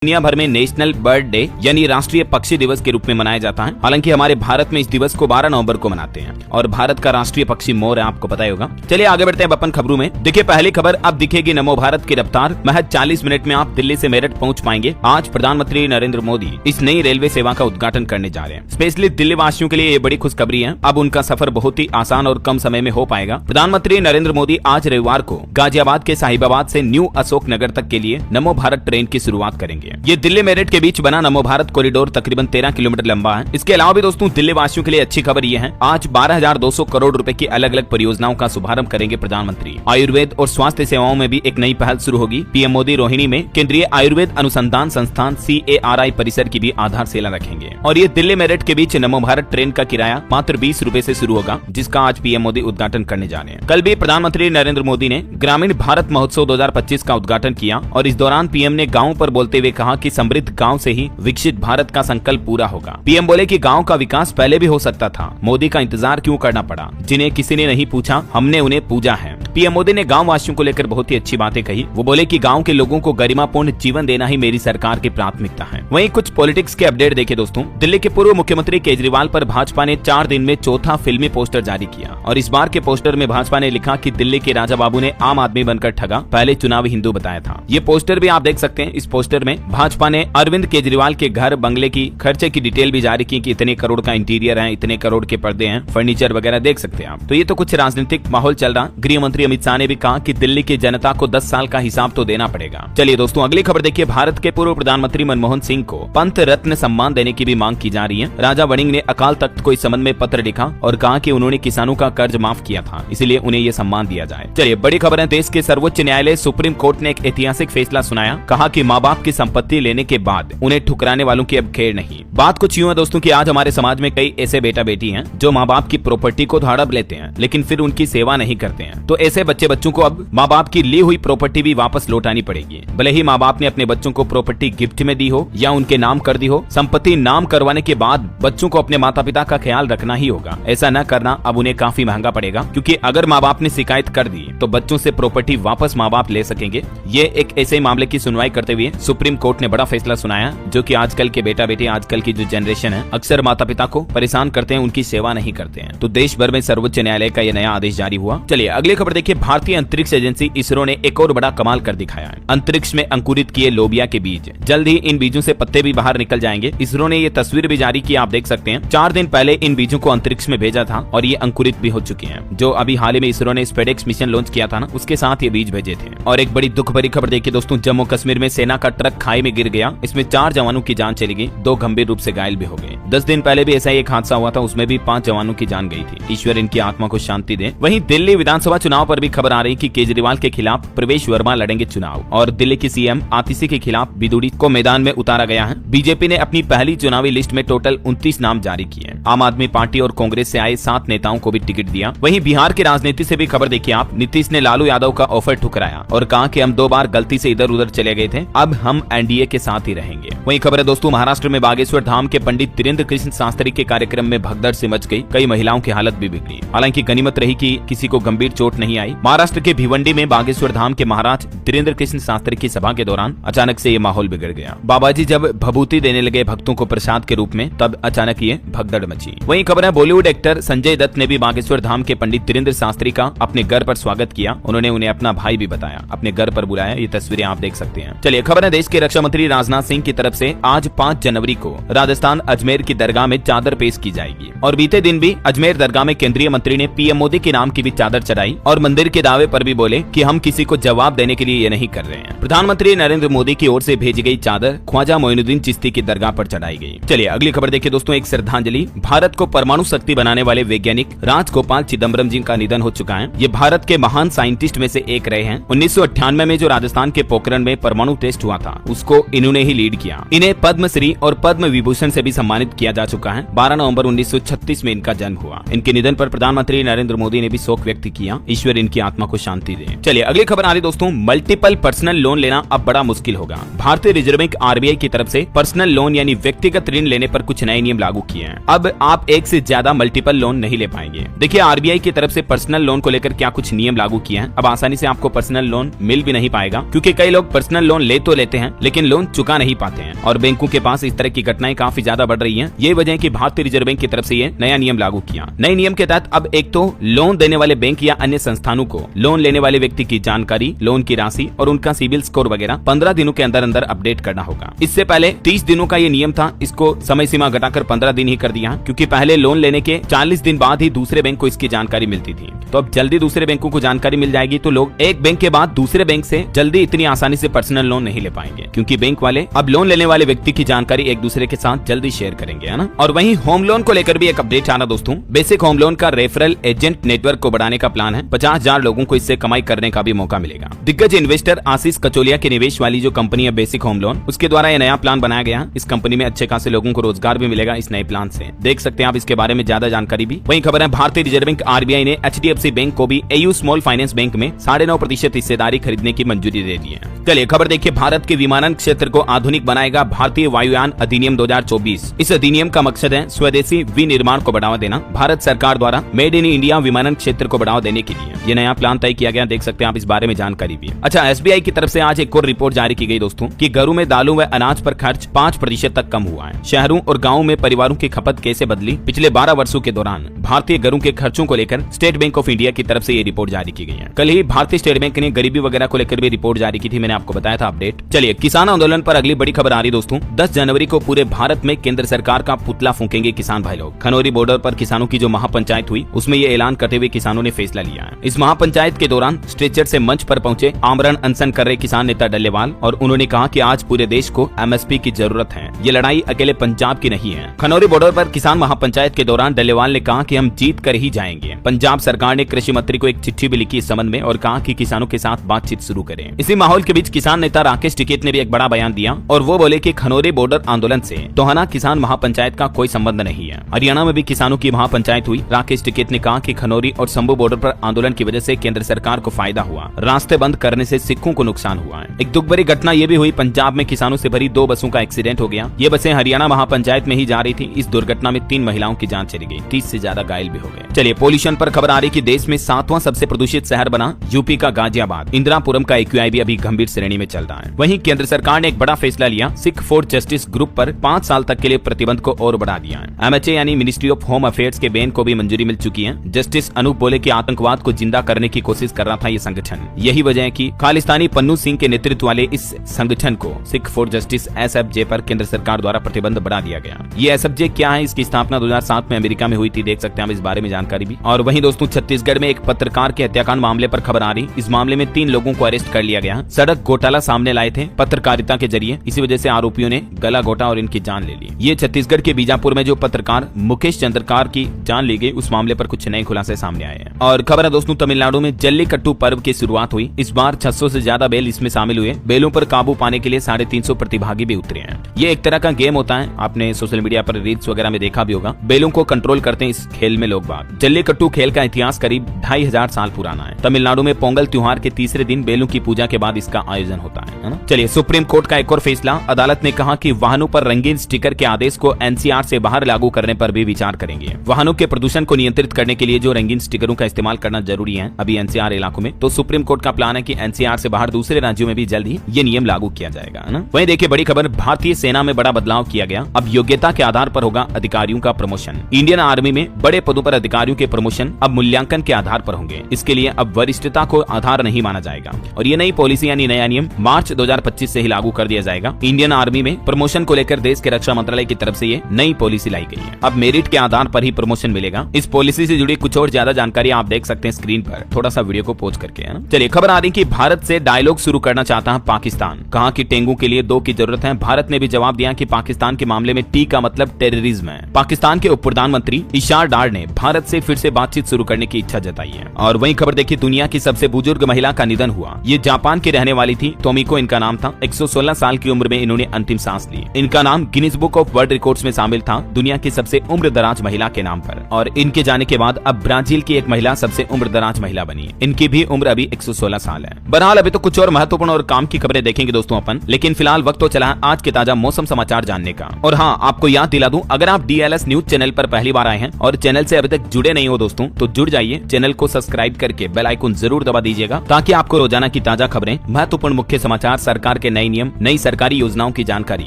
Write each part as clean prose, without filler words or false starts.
दुनिया भर में नेशनल बर्ड डे यानी राष्ट्रीय पक्षी दिवस के रूप में मनाया जाता है। हालांकि हमारे भारत में इस दिवस को 12 नवंबर को मनाते हैं और भारत का राष्ट्रीय पक्षी मोर है, आपको पता ही होगा। चलिए आगे बढ़ते हैं अपन खबरों में। देखिए पहली खबर अब दिखेगी नमो भारत की रफ्तार, महज 40 मिनट में आप दिल्ली से मेरठ पहुंच पाएंगे। आज प्रधानमंत्री नरेंद्र मोदी इस नई रेलवे सेवा का उद्घाटन करने जा रहे हैं। स्पेशली दिल्ली वासियों के लिए ये बड़ी खुशखबरी है, अब उनका सफर बहुत ही आसान और कम समय में हो पाएगा। प्रधानमंत्री नरेंद्र मोदी आज रविवार को गाजियाबाद के साहिबाबाद से न्यू अशोक नगर तक के लिए नमो भारत ट्रेन की शुरुआत करेंगे। ये दिल्ली मेरठ के बीच बना नमो भारत कॉरिडोर तकरीबन 13 किलोमीटर लंबा है। इसके अलावा भी दोस्तों दिल्ली वासियों के लिए अच्छी खबर ये है, आज 12,200 करोड़ रुपए की अलग अलग परियोजनाओं का शुभारंभ करेंगे प्रधानमंत्री। आयुर्वेद और स्वास्थ्य सेवाओं में भी एक नई पहल शुरू होगी। पीएम मोदी रोहिणी में केंद्रीय आयुर्वेद अनुसंधान संस्थान CARI परिसर की भी आधारशिला रखेंगे। और ये दिल्ली मेरठ के बीच नमो भारत ट्रेन का किराया मात्र 20 रुपए से शुरू होगा, जिसका आज पीएम मोदी उद्घाटन करने जा रहे हैं। कल भी प्रधानमंत्री नरेंद्र मोदी ने ग्रामीण भारत महोत्सव 2025 का उद्घाटन किया और इस दौरान पीएम ने गाँव पर बोलते हुए कहा कि समृद्ध गाँव से ही विकसित भारत का संकल्प पूरा होगा। पीएम बोले कि गांव का विकास पहले भी हो सकता था, मोदी का इंतजार क्यों करना पड़ा, जिन्हें किसी ने नहीं पूछा हमने उन्हें पूजा है। पीएम मोदी ने गांव वासियों को लेकर बहुत ही अच्छी बातें कही। वो बोले कि गांव के लोगों को गरिमापूर्ण जीवन देना ही मेरी सरकार की प्राथमिकता है। वहीं कुछ पॉलिटिक्स के अपडेट देखिए दोस्तों। दिल्ली के पूर्व मुख्यमंत्री केजरीवाल पर भाजपा ने 4 दिन में चौथा फिल्मी पोस्टर जारी किया और इस बार के पोस्टर में भाजपा ने लिखा कि दिल्ली के राजा बाबू ने आम आदमी बनकर ठगा, पहले चुनावी हिंदू बताया था। ये पोस्टर भी आप देख सकते हैं। इस पोस्टर में भाजपा ने अरविंद केजरीवाल के घर बंगले की खर्चे की डिटेल भी जारी की कि इतने करोड़ का इंटीरियर है, इतने करोड़ के पर्दे हैं, फर्नीचर वगैरह देख सकते हैं आप। तो ये तो कुछ राजनीतिक माहौल चल रहा। गृह मंत्री अमित शाह ने भी कहा कि दिल्ली की जनता को 10 साल का हिसाब तो देना पड़ेगा। चलिए दोस्तों अगली खबर देखिए। भारत के पूर्व प्रधानमंत्री मनमोहन सिंह को पंत रत्न सम्मान देने की भी मांग की जा रही है। राजा वड़िंग ने अकाल तख्त को इस संबंध में पत्र लिखा और कहा कि उन्होंने किसानों का कर्ज माफ किया था, इसलिए उन्हें ये सम्मान दिया जाए। चलिए बड़ी खबर है। देश के सर्वोच्च न्यायालय सुप्रीम कोर्ट ने एक ऐतिहासिक फैसला सुनाया। कहा कि माँ बाप की संपत्ति लेने के बाद उन्हें ठुकराने वालों की अब खेर नहीं। बात कुछ यूं है दोस्तों कि आज हमारे समाज में कई ऐसे बेटा बेटी हैं जो माँ बाप की प्रॉपर्टी को हड़प लेते हैं लेकिन फिर उनकी सेवा नहीं करते हैं। तो ऐसे बच्चों को अब माँ बाप की ली हुई प्रॉपर्टी भी वापस लौटानी पड़ेगी। भले ही माँ बाप ने अपने बच्चों को प्रॉपर्टी गिफ्ट में दी हो या उनके नाम कर दी हो, संपत्ति नाम करवाने के बाद बच्चों को अपने माता पिता का ख्याल रखना ही होगा। ऐसा न करना अब उन्हें काफी महंगा पड़ेगा, क्योंकि अगर माँ बाप ने शिकायत कर दी तो बच्चों से प्रॉपर्टी वापस माँ बाप ले सकेंगे। ये एक ऐसे मामले की सुनवाई करते हुए सुप्रीम कोर्ट ने बड़ा फैसला सुनाया, जो कि आजकल के बेटा बेटी, आजकल की जो जनरेशन है, अक्सर माता पिता को परेशान करते हैं, उनकी सेवा नहीं करते हैं। तो देश भर में सर्वोच्च न्यायालय का यह नया आदेश जारी हुआ। चलिए अगली खबर देखिए। भारतीय अंतरिक्ष एजेंसी इसरो ने एक और बड़ा कमाल कर दिखाया है। अंतरिक्ष में अंकुरित किए लोबिया के बीज, जल्द ही इन बीजों से पत्ते भी बाहर निकल जाएंगे। इसरो ने ये तस्वीर भी जारी की, आप देख सकते हैं। 4 दिन पहले इन बीजों को अंतरिक्ष में भेजा था और ये अंकुरित भी हो चुके हैं। जो अभी हाल ही में इसरो ने स्पेडेक्स मिशन लॉन्च किया था ना, उसके साथ ये बीज भेजे थे। और एक बड़ी दुख भरी खबर देखिए दोस्तों। जम्मू कश्मीर में सेना का ट्रक खाई में गिर गया। इसमें 4 जवानों की जान चली गई, 2 गंभीर रूप से घायल भी हो गए। 10 दिन पहले भी ऐसा ही एक हादसा हुआ था, उसमें भी 5 जवानों की जान गई थी। ईश्वर इनकी आत्मा को शांति दे। वहीं दिल्ली विधानसभा चुनाव पर भी खबर आ रही कि केजरीवाल के खिलाफ प्रवेश वर्मा लड़ेंगे चुनाव और दिल्ली की सीएम आतिशी के खिलाफ बिदुड़ी को मैदान में उतारा गया है। बीजेपी ने अपनी पहली चुनावी लिस्ट में टोटल 29 नाम जारी किए। आम आदमी पार्टी और कांग्रेस से आए 7 नेताओं को भी टिकट दिया। वहीं बिहार की राजनीति से भी खबर देखिए आप। नीतीश ने लालू यादव का ऑफर ठुकराया और कहा कि हम 2 बार गलती से इधर उधर चले गए थे, अब हम एनडीए के साथ ही रहेंगे। वहीं खबर है दोस्तों, महाराष्ट्र में बागेश्वर धाम के पंडित धीरेन्द्र कृष्ण शास्त्री के कार्यक्रम में भगदड़ से मच गई। कई महिलाओं की हालत भी बिगड़ी। हालांकि गनीमत रही कि किसी को गंभीर चोट नहीं आई। महाराष्ट्र के भिवंडी में बागेश्वर धाम के महाराज धीरेन्द्र कृष्ण शास्त्री की सभा के दौरान अचानक से ये माहौल बिगड़ गया। बाबा जी जब भभूति देने लगे भक्तों को प्रसाद के रूप में, तब अचानक ये भगदड़ मची। वहीं खबर है बॉलीवुड एक्टर संजय दत्त ने भी बागेश्वर धाम के पंडित धीरेन्द्र शास्त्री का अपने घर पर स्वागत किया। उन्होंने उन्हें अपना भाई भी बताया, अपने घर पर बुलाया। ये तस्वीरें आप देख सकते हैं। चलिए खबर है देश के रक्षा मंत्री राजनाथ सिंह की तरफ से आज 5 जनवरी को राजस्थान अजमेर की दरगाह में चादर पेश की जाएगी। और बीते दिन भी अजमेर दरगाह में केंद्रीय मंत्री ने पीएम मोदी के नाम की भी चादर चढ़ाई और मंदिर के दावे पर भी बोले कि हम किसी को जवाब देने के लिए ये नहीं कर रहे हैं। प्रधानमंत्री नरेंद्र मोदी की ओर से भेजी गई चादर ख्वाजा मोइनुद्दीन चिश्ती की दरगाह पर चढ़ाई गई। चलिए अगली खबर देखिए दोस्तों। एक श्रद्धांजलि। भारत को परमाणु शक्ति बनाने वाले वैज्ञानिक राजगोपाल चिदम्बरम जी का निधन हो चुका है। ये भारत के महान साइंटिस्ट में से एक रहे हैं। 1998 में जो राजस्थान के पोखरण में परमाणु टेस्ट हुआ था, उसको इन्होंने ही लीड किया। इन्हें पद्मश्री और पद्म विभूषण से भी सम्मानित किया जा चुका है। 12 नवंबर 1936 में इनका जन्म हुआ। इनके निधन पर प्रधानमंत्री नरेंद्र मोदी ने भी शोक व्यक्त किया। ईश्वर इनकी आत्मा को शांति दे। चलिए अगली खबर आ रही दोस्तों, मल्टीपल पर्सनल लोन लेना अब बड़ा मुश्किल होगा। भारतीय रिजर्व बैंक आरबीआई की तरफ से पर्सनल लोन यानी व्यक्तिगत ऋण लेने पर कुछ नए नियम लागू किए हैं। अब आप एक से ज्यादा मल्टीपल लोन नहीं ले पाएंगे। देखिए आरबीआई की तरफ से पर्सनल लोन को लेकर क्या कुछ नियम लागू किए हैं। अब आसानी से आपको पर्सनल लोन मिल भी नहीं पाएगा, क्योंकि कई लोग पर्सनल लोन ले तो लेते हैं लेकिन लोन चुका नहीं पाते हैं और बैंकों के पास इस तरह की घटनाएं काफी ज्यादा बढ़ रही हैं। ये वजह है कि भारतीय रिजर्व बैंक की तरफ से ये नया नियम लागू किया। नए नियम के तहत अब एक तो लोन देने वाले बैंक या अन्य संस्थानों को लोन लेने वाले व्यक्ति की जानकारी, लोन की राशि और उनका सिबिल स्कोर वगैरह 15 दिनों के अंदर अंदर अपडेट करना होगा। इससे पहले 30 दिनों का ये नियम था, इसको समय सीमा घटाकर 15 दिन ही कर दिया, क्योंकि पहले लोन लेने के 40 दिन बाद ही दूसरे बैंक को इसकी जानकारी मिलती थी। तो अब जल्दी दूसरे बैंकों को जानकारी मिल जाएगी, तो लोग एक बैंक के बाद दूसरे बैंक से जल्दी इतनी आसानी से पर्सनल लोन नहीं ले पाएंगे, क्योंकि बैंक वाले अब लोन लेने वाले व्यक्ति की जानकारी एक दूसरे के साथ जल्दी शेयर करेंगे, है ना। और वहीं होम लोन को लेकर भी एक अपडेट आना दोस्तों। बेसिक होम लोन का रेफरल एजेंट नेटवर्क को बढ़ाने का प्लान है। 50,000 लोगों को इससे कमाई करने का भी मौका मिलेगा। दिग्गज इन्वेस्टर आशीष कचोलिया के निवेश वाली जो कंपनी है बेसिक होम लोन, उसके द्वारा यह नया प्लान बनाया गया। इस कंपनी में अच्छे खासे लोगों को रोजगार भी मिलेगा इस नए प्लान से। देख सकते हैं आप इसके बारे में ज्यादा जानकारी भी। वहीं खबर है भारतीय रिजर्व बैंक आरबीआई ने एचडीएफसी बैंक को भी एयू स्मॉल फाइनेंस बैंक में 9.5% हिस्सेदारी खरीदने की मंजूरी दे दी है। चलिए खबर देखिए, भारत के विमानन क्षेत्र को आधुनिक बनाएगा भारतीय वायुयान अधिनियम 2024। इस अधिनियम का मकसद है स्वदेशी विनिर्माण को बढ़ावा देना। भारत सरकार द्वारा मेड इन इंडिया विमानन क्षेत्र को बढ़ावा देने के लिए ये नया प्लान तय किया गया। देख सकते हैं आप इस बारे में जानकारी भी। अच्छा, एसबीआई की तरफ से आज एक और रिपोर्ट जारी की गई दोस्तों कि घरों में दालों व अनाज पर खर्च 5% तक कम हुआ है। शहरों और गाँवों में परिवारों की खपत कैसे बदली पिछले 12 वर्षों के दौरान, भारतीय घरों के खर्चों को लेकर स्टेट बैंक ऑफ इंडिया की तरफ से ये रिपोर्ट जारी की गई है। कल ही भारतीय स्टेट बैंक ने गरीबी वगैरह को लेकर भी रिपोर्ट जारी की थी, मैंने आपको बताया था अपडेट। चलिए किसान आंदोलन पर अगली बड़ी खबर आ रही दोस्तों। 10 जनवरी को पूरे भारत में केंद्र सरकार का पुतला फूंकेंगे किसान भाई लोग। खनौरी बॉर्डर पर किसानों की जो महापंचायत हुई उसमें ये ऐलान करते हुए किसानों ने फैसला लिया है। इस महापंचायत के दौरान स्ट्रेचर से मंच पर पहुंचे आमरण अनशन कर रहे किसान नेता डल्लेवाल, और उन्होंने कहा कि आज पूरे देश को एमएसपी की जरूरत है। ये लड़ाई अकेले पंजाब की नहीं है। खनौरी बॉर्डर पर किसान महापंचायत के दौरान डल्लेवाल ने कहा कि हम जीत कर ही जाएंगे। पंजाब सरकार ने कृषि मंत्री को एक चिट्ठी भी लिखी इस संबंध में और कहा कि किसानों के साथ बातचीत शुरू करें। इसी माहौल के बीच किसान नेता राकेश टिकैत ने भी एक बड़ा बयान दिया और वो बोले कि खनौरी बॉर्डर आंदोलन से टोहाना किसान महापंचायत का कोई संबंध नहीं है। हरियाणा में भी किसानों की महापंचायत हुई। राकेश टिकैत ने कहा कि खनौरी और शंभू बॉर्डर पर आंदोलन की वजह से केंद्र सरकार को फायदा हुआ, रास्ते बंद करने से सिखों को नुकसान हुआ है। एक दुख भरी घटना ये भी हुई, पंजाब में किसानों से भरी 2 बसों का एक्सीडेंट हो गया। ये बसें हरियाणा महापंचायत में ही जा रही थी। इस दुर्घटना में 3 महिलाओं की जान चली गई, 30 से ज्यादा घायल भी हो गए। चलिए पोल्यूशन पर खबर आ रही कि देश में 7वां सबसे प्रदूषित शहर बना यूपी का गाजियाबाद। इंदिरापुरम का एक्यूआई भी अभी गंभीर श्रेणी में चल रहा है। वहीं केंद्र सरकार ने एक बड़ा फैसला लिया, सिख फॉर जस्टिस ग्रुप पर 5 साल तक के लिए प्रतिबंध को और बढ़ा दिया है। एमएचए यानी मिनिस्ट्री ऑफ होम अफेयर्स के बैन को भी मंजूरी मिल चुकी है। जस्टिस अनूप बोले कि आतंकवाद को जिंदा करने की कोशिश कर रहा था ये संगठन। यही वजह है कि खालिस्तानी पन्नू सिंह के नेतृत्व वाले इस संगठन को सिख फॉर जस्टिस एसएफजे पर केंद्र सरकार द्वारा प्रतिबंध बढ़ा दिया गया। ये एसएफजे क्या है, इसकी स्थापना 2007 में अमेरिका में हुई थी। देख सकते हैं हम इस बारे में जानकारी भी। और वहीं दोस्तों छत्तीसगढ़ में एक पत्रकार के हत्याकांड मामले पर खबर आ रही। इस मामले में 3 लोगों को अरेस्ट कर लिया गया। सड़क घोटाला सामने लाए थे पत्रकारिता के जरिए, इसी वजह से आरोपियों ने गला घोटा और इनकी जान ले ली। ये छत्तीसगढ़ के बीजापुर में जो पत्रकार मुकेश चंद्रकार की जान ली गई, उस मामले पर कुछ नए खुलासे सामने आए हैं। और खबर है दोस्तों तमिलनाडु में जल्लीकट्टू पर्व की शुरुआत हुई। इस बार 600 से ज्यादा बैल इसमें शामिल हुए। बैलों पर काबू पाने के लिए 350 प्रतिभागी भी उतरे हैं। ये एक तरह का गेम होता है, आपने सोशल मीडिया पर रील्स वगैरह में देखा भी होगा। बैलों को कंट्रोल करते हैं इस खेल में लोग बाग। जल्लीकट्टू खेल का इतिहास करीब 2500 साल पुराना है। तमिलनाडु में पोंगल त्योहार के तीसरे दिन बैलों की पूजा के बाद इसका आयोजन होता है ना। चलिए सुप्रीम कोर्ट का एक और फैसला। अदालत ने कहा कि वाहनों पर रंगीन स्टिकर के आदेश को एनसीआर से बाहर लागू करने पर भी विचार करेंगे। वाहनों के प्रदूषण को नियंत्रित करने के लिए जो रंगीन स्टिकरों का इस्तेमाल करना जरूरी है अभी एनसीआर इलाकों में, तो सुप्रीम कोर्ट का प्लान है कि एनसीआर से बाहर दूसरे राज्यों में भी जल्द ही ये नियम लागू किया जाएगा, है ना। वहीं देखिए बड़ी खबर, भारतीय सेना में बड़ा बदलाव किया गया। अब योग्यता के आधार पर होगा अधिकारियों का प्रमोशन। इंडियन आर्मी में बड़े पदों पर अधिकारियों के प्रमोशन अब मूल्यांकन के आधार पर होंगे। इसके लिए अब वरिष्ठता को आधार नहीं माना जाएगा और ये नई पॉलिसी यानी नया नियम मार्च 2025 से ही लागू कर दिया जाएगा। इंडियन आर्मी में प्रमोशन को लेकर देश के रक्षा मंत्रालय की तरफ से ये नई पॉलिसी लाई गई है। अब मेरिट के आधार पर ही प्रमोशन मिलेगा। इस पॉलिसी से जुड़ी कुछ और ज्यादा जानकारी आप देख सकते हैं स्क्रीन पर, थोड़ा सा वीडियो को पॉज करके, है ना। चलिए खबर आ रही कि भारत से डायलॉग शुरू करना चाहता है पाकिस्तान। कहा कि टेंगू के लिए 2 की जरूरत है। भारत ने भी जवाब दिया कि पाकिस्तान के मामले में टी का मतलब टेररिज्म है। पाकिस्तान के उप प्रधानमंत्री इशार डार ने भारत से फिर से बातचीत शुरू करने की इच्छा जताई है। और वहीं खबर देखिए, दुनिया की सबसे बुजुर्ग महिला का निधन हुआ। ये जापान की रहने वाली थी, तोमिको इनका नाम था। 116 साल की उम्र में इन्होंने इन्होंने अंतिम सांस ली। इनका नाम Guinness book of world records में शामिल था दुनिया की सबसे उम्रदराज महिला के नाम पर, और इनके जाने के बाद अब ब्राजील की एक महिला सबसे उम्रदराज महिला बनी। इनकी भी उम्र अभी 116 साल है। बहरहाल अभी तो कुछ और महत्वपूर्ण और काम की खबरें देखेंगे दोस्तों अपन, लेकिन फिलहाल वक्त तो चला है आज के ताजा मौसम समाचार जानने का। और हाँ, आपको याद दिला दूं, अगर आप DLS न्यूज चैनल पर पहली बार आए हैं और चैनल से अभी तक जुड़े नहीं हो दोस्तों, तो जुड़ जाइए, चैनल को सब्सक्राइब करके बेल आइकन जरूर दबा दीजिएगा, ताकि आपको रोजाना की ताजा खबरें, महत्वपूर्ण मुख्य समाचार, सरकार के नए नियम, नई सरकारी योजनाओं की जानकारी